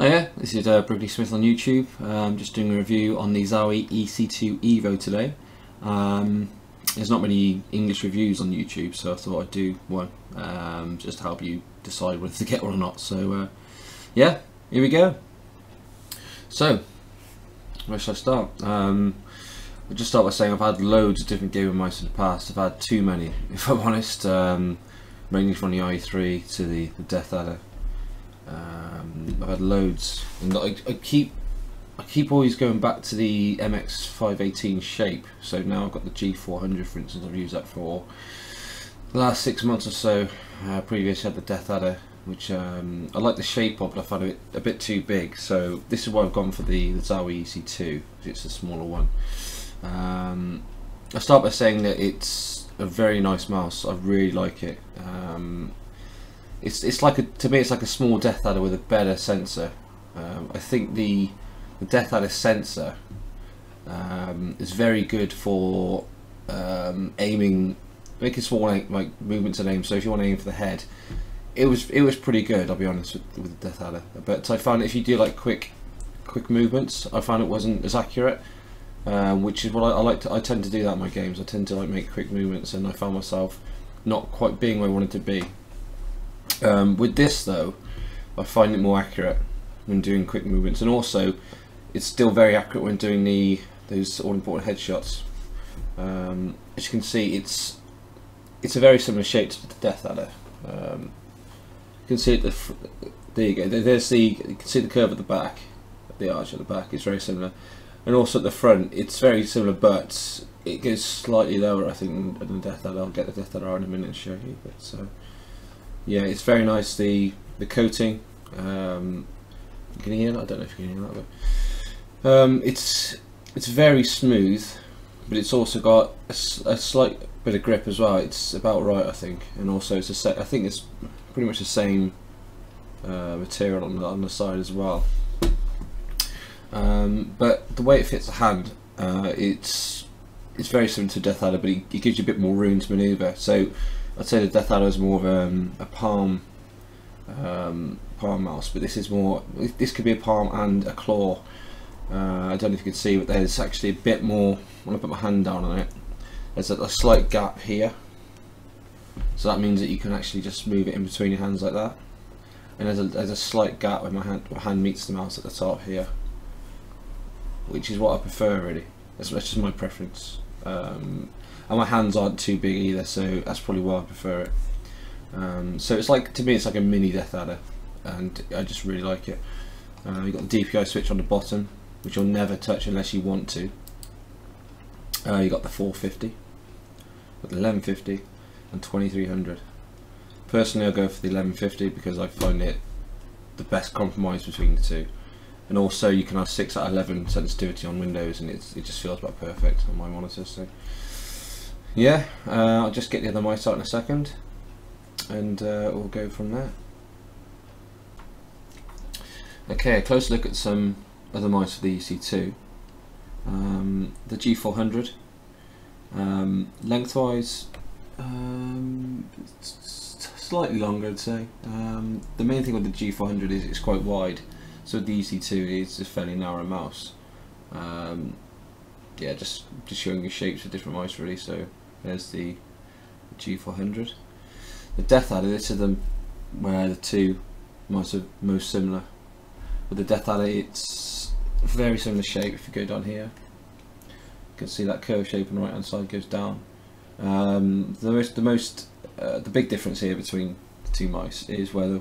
Oh yeah, this is Brooklyn Smith on YouTube. Just doing a review on the Zowie EC2 eVo today. There's not many English reviews on YouTube, so I thought I'd do one just to help you decide whether to get one or not. So yeah, here we go. So where should I start? I'll just start by saying I've had loads of different gamer mice in the past. I've had too many, if I'm honest, ranging from the i3 to the Deathadder. I've had loads, and I keep always going back to the MX518 shape. So now I've got the G400, for instance. I've used that for the last 6 months or so. Previously had the Deathadder, which I like the shape of, but I found it a bit too big. So this is why I've gone for the Zowie EC2. It's a smaller one. I'll start by saying that it's a very nice mouse. I really like it. It's like to me it's like a small Deathadder with a better sensor. I think the Deathadder sensor is very good for aiming, making small like movements and aim. So if you want to aim for the head, it was pretty good. I'll be honest with the Deathadder. But I found if you do like quick movements, I found it wasn't as accurate. Which is what I like to. I tend to do that in my games. I tend to like make quick movements, and I found myself not quite being where I wanted to be. With this though, I find it more accurate when doing quick movements, and also it's still very accurate when doing those all important headshots. As you can see, it's a very similar shape to the Deathadder. You can see it. There you go. You can see the curve at the back, the arch at the back. It's very similar, and also at the front, it's very similar, but it goes slightly lower, I think, than the Deathadder. I'll get the Deathadder out in a minute and show you. But yeah, it's very nice. The coating. You can hear that? I don't know if you can hear that, but it's very smooth, but it's also got a slight bit of grip as well. It's about right, I think, and also it's I think it's pretty much the same material on the side as well. But the way it fits the hand, it's very similar to Deathadder, but it gives you a bit more room to manoeuvre. So I'd say the Deathadder is more of a palm mouse, but this is more. This could be a palm and a claw. I don't know if you can see, but there's actually a bit more. When I put my hand down on it, there's a slight gap here. So that means that you can actually just move it in between your hands like that. And there's a slight gap where my hand meets the mouse at the top here, which is what I prefer really. That's just my preference. And my hands aren't too big either, so that's probably why I prefer it. So it's like, to me, it's like a mini Deathadder, and I just really like it. You've got the DPI switch on the bottom, which you'll never touch unless you want to. You got the 450, got the 1150, and 2300. Personally, I'll go for the 1150 because I find it the best compromise between the two. And also, you can have 6/11 sensitivity on Windows, and it just feels about perfect on my monitor. So yeah, I'll just get the other mice out in a second, and we'll go from there. Okay, a close look at some other mice for the EC2. The G400, lengthwise, slightly longer, I'd say. The main thing with the G400 is it's quite wide, so the EC2 is a fairly narrow mouse. Yeah, just showing you shapes of different mice really. So there's the G400. The Deathadder, this is where the two mice are most similar. With the Deathadder, it's a very similar shape. If you go down here, you can see that curved shape on the right hand side goes down. The big difference here between the two mice is where the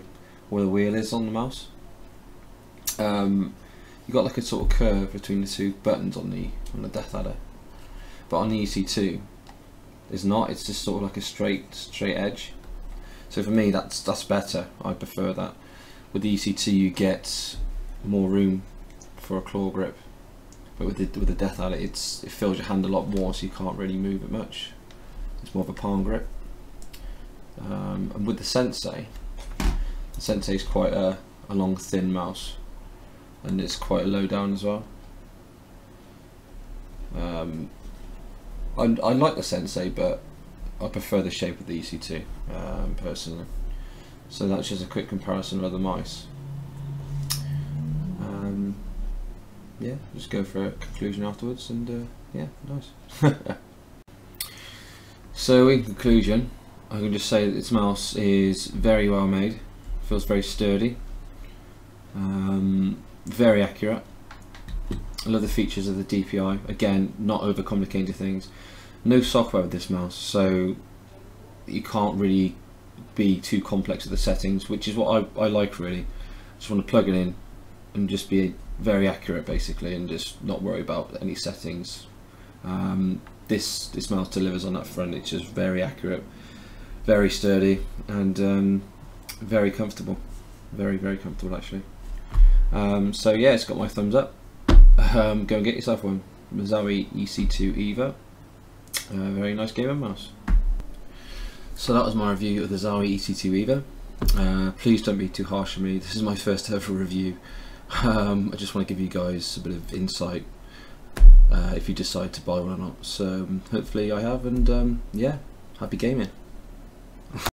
wheel is on the mouse. You've got like a sort of curve between the two buttons on the Deathadder, but on the EC2 there's not. It's just sort of like a straight edge. So for me, that's better. I prefer that. With the EC2 you get more room for a claw grip, but with the Deathadder it fills your hand a lot more, so you can't really move it much. It's more of a palm grip. And with the Sensei is quite a long thin mouse, and it's quite low down as well. I like the Sensei, but I prefer the shape of the EC2 personally. So that's just a quick comparison of other mice. yeah, just go for a conclusion afterwards, and yeah, nice. So in conclusion, I can just say that this mouse is very well made, feels very sturdy, very accurate. I love the features of the DPI. Again, not overcomplicating things. No software with this mouse, so you can't really be too complex with the settings, which is what I like really. Just want to plug it in and just be very accurate basically, and just not worry about any settings. This mouse delivers on that front. It's just very accurate, very sturdy, and very comfortable. Very comfortable actually. So yeah, it's got my thumbs up. Go and get yourself one. Zowie EC2 eVo. Very nice gaming mouse. So that was my review of the Zowie EC2 eVo. Please don't be too harsh on me. This is my first ever review. I just want to give you guys a bit of insight if you decide to buy one or not. So hopefully I have, and yeah, happy gaming.